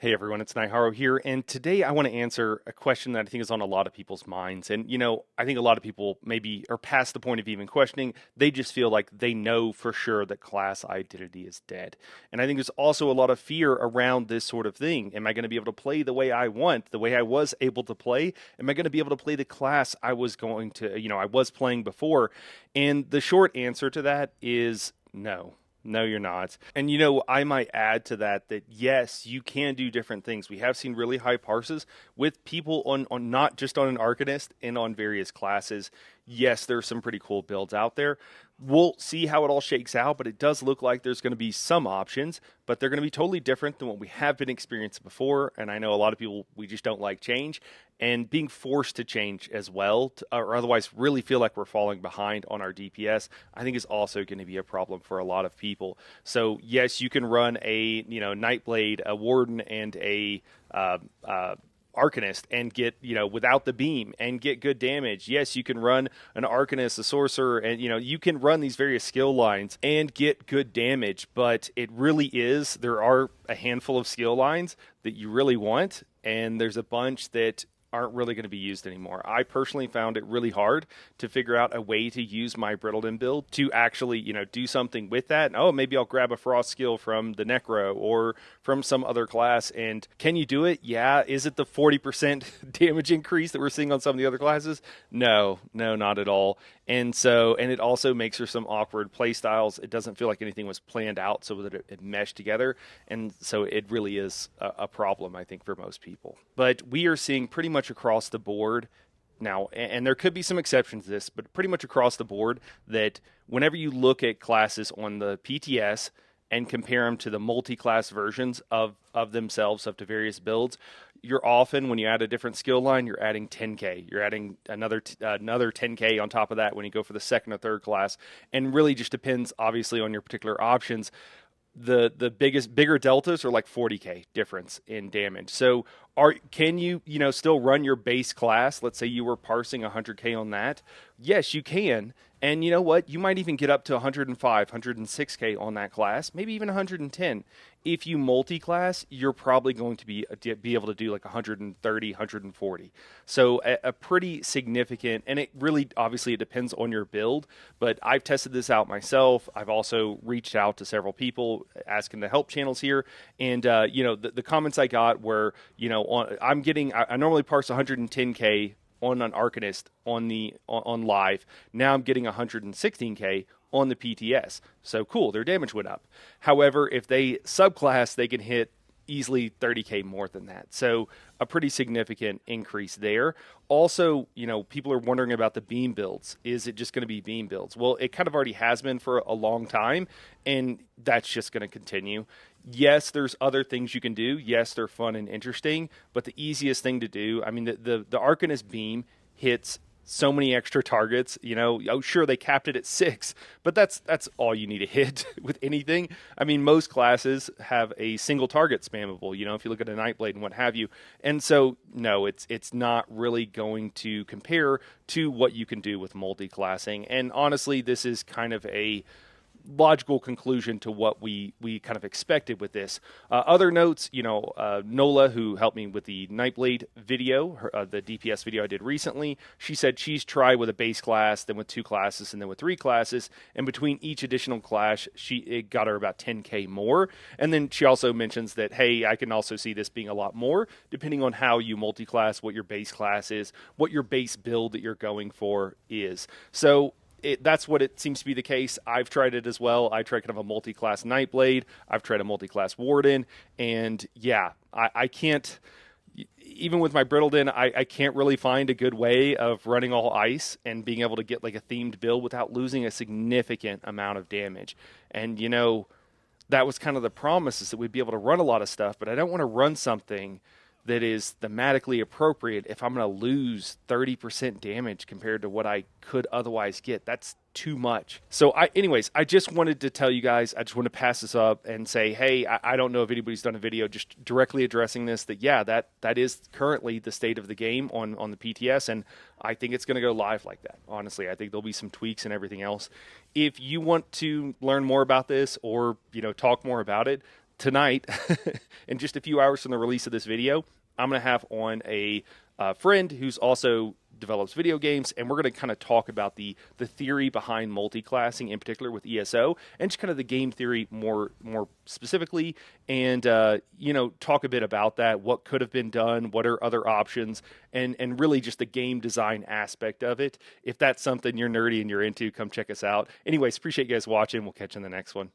Hey everyone, it's Naiharo here, and today I want to answer a question that I think is on a lot of people's minds. And I think a lot of people maybe are past the point of even questioning. They just feel like they know for sure that class identity is dead. And I think there's also a lot of fear around this sort of thing. Am I going to be able to play the way I want, the way I was able to play? Am I going to be able to play the class I was going to, I was playing before? And the short answer to that is no. No, you're not. And I might add to that yes, you can do different things. We have seen really high parses with people on not just on an Arcanist and on various classes. Yes, there's some pretty cool builds out there. We'll see how it all shakes out, but it does look like there's going to be some options, but they're going to be totally different than what we have been experiencing before. And I know a lot of people, we just don't like change. And being forced to change as well, or otherwise really feel like we're falling behind on our DPS, I think is also going to be a problem for a lot of people. So yes, you can run a Nightblade, a Warden, and a Arcanist and get, without the beam and get good damage. Yes, you can run an Arcanist, a Sorcerer, and, you can run these various skill lines and get good damage, but it really is, there are a handful of skill lines that you really want, and there's a bunch that aren't really going to be used anymore. I personally found it really hard to figure out a way to use my Brittleton build to actually, do something with that. And, oh, maybe I'll grab a Frost skill from the Necro or from some other class. And can you do it? Yeah. Is it the 40% damage increase that we're seeing on some of the other classes? No, not at all. And it also makes for some awkward play styles. It doesn't feel like anything was planned out so that it meshed together. And so it really is a problem, I think, for most people. But we are seeing pretty much across the board now, and there could be some exceptions to this, but pretty much across the board that whenever you look at classes on the PTS and compare them to the multi-class versions of themselves up to various builds, you're often, when you add a different skill line, you're adding 10k. You're adding another 10k on top of that when you go for the second or third class, and really just depends, obviously, on your particular options. The bigger deltas are like 40k difference in damage. So can you still run your base class? Let's say you were parsing 100k on that. Yes, you can. And you know what? You might even get up to 105, 106k on that class, maybe even 110. If you multi-class, you're probably going to be able to do like 130, 140. So a pretty significant, and it really, obviously, it depends on your build, but I've tested this out myself. I've also reached out to several people asking the help channels here, and the comments I got were, I normally parse 110k on an Arcanist on live. Now I'm getting 116k on the PTS. So cool, their damage went up. However, if they subclass, they can hit easily 30k more than that. So a pretty significant increase there. Also, people are wondering about the beam builds. Is it just going to be beam builds? Well, it kind of already has been for a long time, and that's just going to continue. Yes, there's other things you can do. Yes, they're fun and interesting, but the easiest thing to do, I mean, the Arcanist beam hits so many extra targets. Sure, they capped it at 6, but that's all you need to hit with anything. I mean, most classes have a single target spammable, if you look at a Nightblade and what have you. And so, no, it's not really going to compare to what you can do with multi-classing. And honestly, this is kind of a logical conclusion to what we kind of expected with this. Other notes, Nola, who helped me with the Nightblade video, the DPS video I did recently, she said she's tried with a base class, then with 2 classes, and then with 3 classes, and between each additional class, it got her about 10k more. And then she also mentions that, hey, I can also see this being a lot more, depending on how you multi-class, what your base class is, what your base build that you're going for is. So that's what it seems to be the case. I've tried it as well. I tried kind of a multi-class Nightblade. I've tried a multi-class Warden. And yeah, I can't, even with my Brittleton, I can't really find a good way of running all ice and being able to get like a themed build without losing a significant amount of damage. And, that was kind of the promise, is that we'd be able to run a lot of stuff, but I don't want to run something that is thematically appropriate if I'm going to lose 30% damage compared to what I could otherwise get. That's too much. So anyways, I just wanted to tell you guys, I just want to pass this up and say, hey, I don't know if anybody's done a video just directly addressing this, that is currently the state of the game on the PTS, and I think it's going to go live like that. Honestly, I think there'll be some tweaks and everything else. If you want to learn more about this or, talk more about it, tonight, in just a few hours from the release of this video, I'm going to have on a friend who's also develops video games, and we're going to kind of talk about the theory behind multiclassing, in particular with ESO, and just kind of the game theory more specifically, and talk a bit about that, what could have been done, what are other options, and really just the game design aspect of it. If that's something you're nerdy and you're into, come check us out. Anyways, appreciate you guys watching. We'll catch you in the next one.